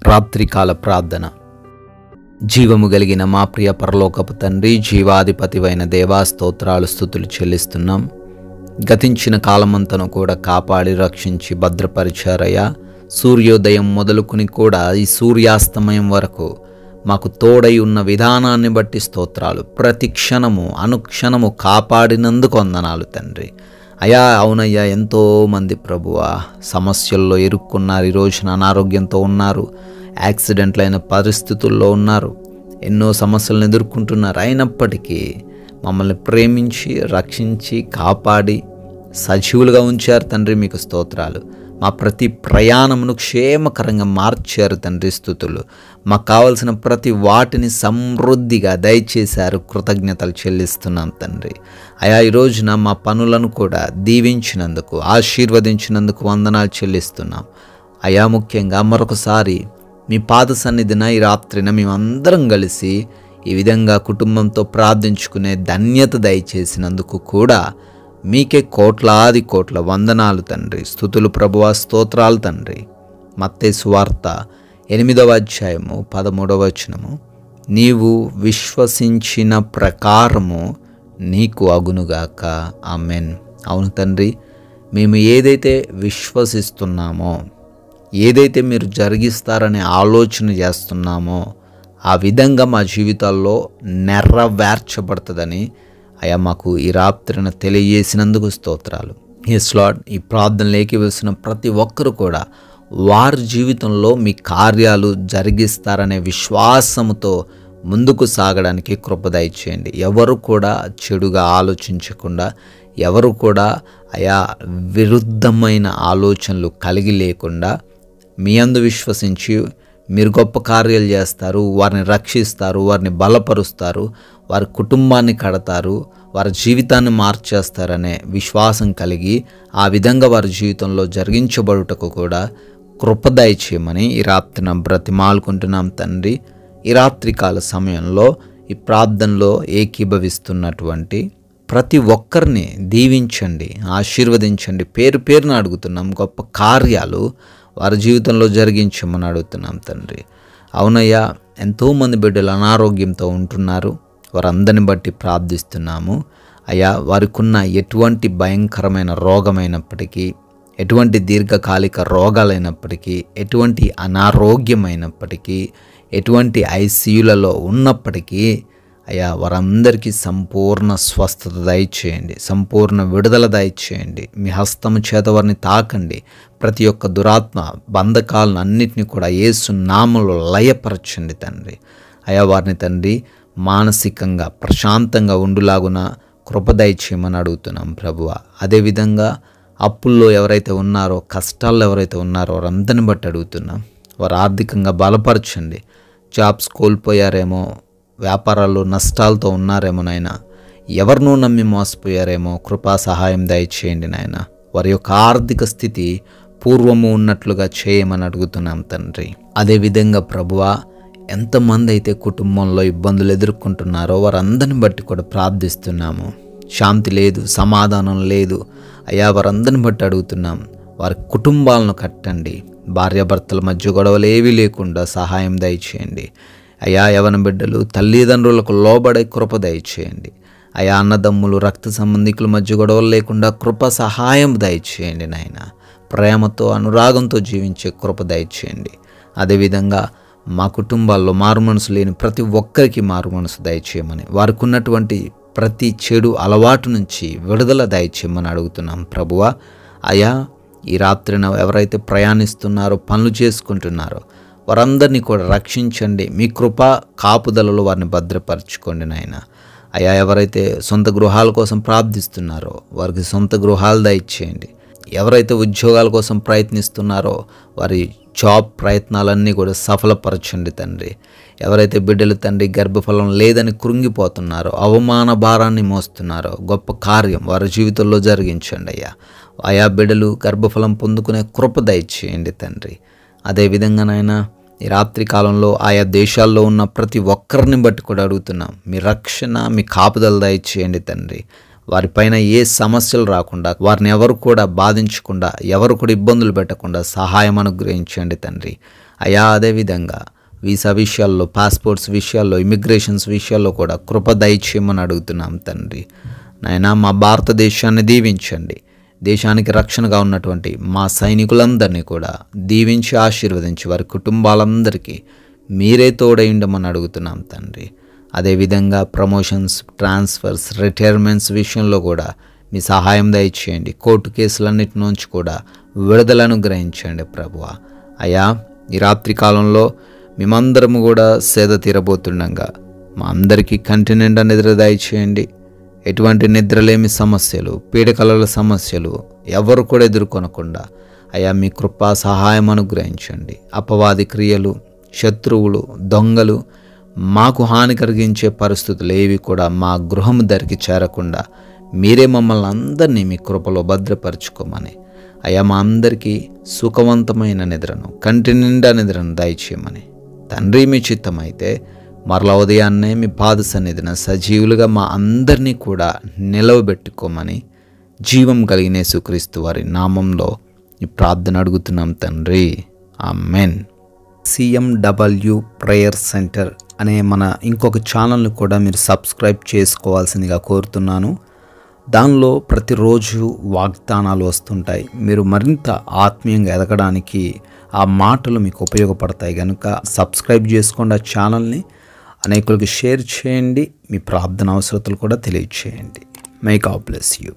రాత్రికాల ప్రార్థన. జీవము కలిగిన మా ప్రియ పరలోకపు తండ్రి, జీవాధిపతివైన దేవా, స్తోత్రాలు స్తుతులు చెల్లిస్తున్నాం. గతించిన కాలమంతను కూడా కాపాడి రక్షించి భద్రపరిచారయ్యా. సూర్యోదయం మొదలుకుని కూడా ఈ సూర్యాస్తమయం వరకు మాకు తోడై ఉన్న విధానాన్ని బట్టి స్తోత్రాలు. ప్రతి క్షణము అనుక్షణము కాపాడినందుకు వందనాలు తండ్రి. అయ్యా, అవునయ్యా, ఎంతోమంది ప్రభువా సమస్యల్లో ఇరుక్కున్నారు. ఈ రోజున అనారోగ్యంతో ఉన్నారు, యాక్సిడెంట్లైన పరిస్థితుల్లో ఉన్నారు, ఎన్నో సమస్యలను ఎదుర్కొంటున్నారు. అయినప్పటికీ మమ్మల్ని ప్రేమించి రక్షించి కాపాడి సజీవులుగా ఉంచారు తండ్రి. మీకు స్తోత్రాలు. మా ప్రతి ప్రయాణమును క్షేమకరంగా మార్చారు తండ్రి. స్తుతులు. మాకు కావలసిన ప్రతి వాటిని సమృద్ధిగా దయచేశారు. కృతజ్ఞతలు చెల్లిస్తున్నాం తండ్రి. అయా, ఈ రోజున మా పనులను కూడా దీవించినందుకు, ఆశీర్వదించినందుకు వందనాలు చెల్లిస్తున్నాం. అయా, ముఖ్యంగా మరొకసారి మీ పాద సన్నిధిన ఈ రాత్రిన మేమందరం కలిసి ఈ విధంగా కుటుంబంతో ప్రార్థించుకునే ధన్యత దయచేసినందుకు కూడా మీకే కోట్లాది కోట్ల వందనాలు తండ్రి. స్తుతులు ప్రభువా, స్తోత్రాలు తండ్రి. మత్తయి సువార్త 8వ అధ్యాయము 13వ వచనము, నీవు విశ్వసించిన ప్రకారము నీకు అగునుగాక. ఆమెన్. అవును తండ్రి, మేము ఏదైతే విశ్వసిస్తున్నామో, ఏదైతే మీరు జరిగిస్తారనే ఆలోచన చేస్తున్నామో ఆ విధంగా మా జీవితాల్లో నెరవేర్చబడుతుందని అయ్యా మాకు ఈ రాత్రిన తెలియజేసినందుకు స్తోత్రాలు. ఎస్ లార్డ్, ఈ ప్రార్థనలోకి వేసిన ప్రతి ఒక్కరు కూడా వారి జీవితంలో మీ కార్యాలు జరిగిస్తారనే విశ్వాసముతో ముందుకు సాగడానికి కృప దయచేయండి. ఎవరు కూడా చెడుగా ఆలోచించకుండా, ఎవరు కూడా అయా విరుద్ధమైన ఆలోచనలు కలిగి లేకుండా మీ అందు విశ్వసించి మీరు గొప్ప కార్యాలు చేస్తారు, వారిని రక్షిస్తారు, వారిని బలపరుస్తారు, వారి కుటుంబాన్ని కడతారు, వారి జీవితాన్ని మార్చేస్తారనే విశ్వాసం కలిగి ఆ విధంగా వారి జీవితంలో జరిగించబడుటకు కూడా కృప దయచేయమని ఈ రాత్రిన బ్రతిమాలుకుంటున్నాం తండ్రి. ఈ రాత్రికాల సమయంలో ఈ ప్రార్థనలో ఏకీభవిస్తున్నటువంటి ప్రతి ఒక్కరిని దీవించండి, ఆశీర్వదించండి. పేరు పేరున అడుగుతున్నాం. గొప్ప కార్యాలు వారి జీవితంలో జరిగించమని అడుగుతున్నాం తండ్రి. అవునయ్యా, ఎంతోమంది బిడ్డలు అనారోగ్యంతో ఉంటున్నారు. వారందరిని బట్టి ప్రార్థిస్తున్నాము. అయ్యా, వారికున్న ఎటువంటి భయంకరమైన రోగమైనప్పటికీ, ఎటువంటి దీర్ఘకాలిక రోగాలైనప్పటికీ, ఎటువంటి అనారోగ్యమైనప్పటికీ, ఎటువంటి ఐసీయూలలో ఉన్నప్పటికీ అయ్యా వారందరికీ సంపూర్ణ స్వస్థత దయచేయండి, సంపూర్ణ విడుదల దయచేయండి. మీ హస్తము చేత వారిని తాకండి. ప్రతి ఒక్క దురాత్మ బంధకాలను అన్నిటినీ కూడా యేసు నామములో లయపరచండి తండ్రి. అయ్యా, వారిని తండ్రి మానసికంగా ప్రశాంతంగా ఉండులాగున కృప దయచేయమని అడుగుతున్నాం ప్రభువా. అదేవిధంగా అప్పుల్లో ఎవరైతే ఉన్నారో, కష్టాల్లో ఎవరైతే ఉన్నారో వారందరిని బట్టి అడుగుతున్నాం. వారు ఆర్థికంగా బలపరచండి. జాబ్స్ కోల్పోయారేమో, వ్యాపారాల్లో నష్టాలతో ఉన్నారేమో నాయన, ఎవరినో నమ్మి మోసపోయారేమో, కృపా సహాయం దయచేయండి నాయన. వారి యొక్క ఆర్థిక స్థితి పూర్వము ఉన్నట్లుగా చేయమని అడుగుతున్నాం తండ్రి. అదేవిధంగా ప్రభువా, ఎంతమంది అయితే కుటుంబంలో ఇబ్బందులు ఎదుర్కొంటున్నారో వారందరిని బట్టి కూడా ప్రార్థిస్తున్నాము. శాంతి లేదు, సమాధానం లేదు. అయ్యా, వారందరిని బట్టి అడుగుతున్నాం. వారి కుటుంబాలను కట్టండి. భార్యాభర్తల మధ్య గొడవలు ఏవీ లేకుండా సహాయం దయచేయండి. అయా, యవన బిడ్డలు తల్లిదండ్రులకు లోబడే కృప దయచేయండి. అయా, అన్నదమ్ములు రక్త సంబంధికుల మధ్య గొడవలు లేకుండా కృప సహాయం దయచేయండి నాయన. ప్రేమతో అనురాగంతో జీవించే కృప దయచేయండి. అదేవిధంగా మా కుటుంబాల్లో మారు మనసు లేని ప్రతి ఒక్కరికి మారు మనసు దయచేయమని, వారికి ఉన్నటువంటి ప్రతి చెడు అలవాటు నుంచి విడుదల దయచేయమని అడుగుతున్నాం ప్రభువా. అయా, ఈ రాత్రిన ఎవరైతే ప్రయాణిస్తున్నారో, పనులు చేసుకుంటున్నారో వారందరినీ కూడా రక్షించండి. మీ కృప కాపుదలలో వారిని భద్రపరచుకోండి నాయన. అయా, ఎవరైతే సొంత గృహాల కోసం ప్రార్థిస్తున్నారో వారికి సొంత గృహాలు దయచేయండి. ఎవరైతే ఉద్యోగాల కోసం ప్రయత్నిస్తున్నారో వారి జాబ్ ప్రయత్నాలన్నీ కూడా సఫలపరచండి తండ్రి. ఎవరైతే బిడ్డలు తండ్రి గర్భఫలం లేదని కృంగిపోతున్నారో, అవమాన భారాన్ని మోస్తున్నారో, గొప్ప కార్యం వారి జీవితంలో జరిగించండి అయ్యా. ఆయా బిడ్డలు గర్భఫలం పొందుకునే కృప దయచేయండి తండ్రి. అదేవిధంగా నాయన, ఈ రాత్రి కాలంలో ఆయా దేశాల్లో ఉన్న ప్రతి ఒక్కరిని బట్టి కూడా అడుగుతున్నాం. మీ రక్షణ, మీ కాపుదల దయచేయండి తండ్రి. వారిపైన ఏ సమస్యలు రాకుండా, వారిని ఎవరు కూడా బాధించకుండా, ఎవరు కూడా ఇబ్బందులు పెట్టకుండా సహాయం అనుగ్రహించండి తండ్రి. అయా అదేవిధంగా వీసా విషయాల్లో, పాస్పోర్ట్స్ విషయాల్లో, ఇమిగ్రేషన్స్ విషయాల్లో కూడా కృప దయచేయమని అడుగుతున్నాం తండ్రి. నాయనా మా భారతదేశాన్ని దీవించండి. దేశానికి రక్షణగా ఉన్నటువంటి మా సైనికులందరినీ కూడా దీవించి ఆశీర్వదించి వారి కుటుంబాలందరికీ మీరే తోడై ఉండమని అడుగుతున్నాం తండ్రి. అదేవిధంగా ప్రమోషన్స్, ట్రాన్స్ఫర్స్, రిటైర్మెంట్స్ విషయంలో కూడా మీ సహాయం దయచేయండి. కోర్టు కేసులన్నిటి నుంచి కూడా విడుదలను గ్రహించండి ప్రభువా. అయా ఈ రాత్రి కాలంలో మేమందరము కూడా సేద తీరబోతుండగా మా అందరికీ కంటి నిండా నిద్ర దయచేయండి. ఎటువంటి నిద్రలేమి సమస్యలు, పీడకలల సమస్యలు ఎవరు కూడా ఎదుర్కొనకుండా అయా మీ కృపా సహాయం అనుగ్రహించండి. అపవాది క్రియలు, శత్రువులు, దొంగలు మాకు హాని కలిగించే పరిస్థితులు ఏవి కూడా మా గృహం ధరికి చేరకుండా మీరే మమ్మల్ని అందరినీ మీ కృపలో భద్రపరచుకోమని, అయా మా అందరికీ సుఖవంతమైన నిద్రను, కంటి నిండా నిద్రను దయచేయమని తండ్రి మీ చిత్తమైతే మరలా ఉదయాన్నే మీ పాద సన్నిధిన సజీవులుగా మా అందరినీ కూడా నిలవబెట్టుకోమని జీవం కలిగిన యేసుక్రీస్తు వారి నామంలో ఈ ప్రార్థన అడుగుతున్నాం తండ్రి. ఆమెన్. CMW ప్రేయర్ సెంటర్ అనే మన ఇంకొక ఛానల్ని కూడా మీరు సబ్స్క్రైబ్ చేసుకోవాల్సిందిగా కోరుతున్నాను. దానిలో ప్రతిరోజు వాగ్దానాలు వస్తుంటాయి. మీరు మరింత ఆత్మీయంగా ఎదగడానికి ఆ మాటలు మీకు ఉపయోగపడతాయి కనుక సబ్స్క్రైబ్ చేసుకోండి. ఆ ఛానల్ని అనేకులకు షేర్ చేయండి. మీ ప్రార్థన అవసరతలు కూడా తెలియచేయండి. May God bless you.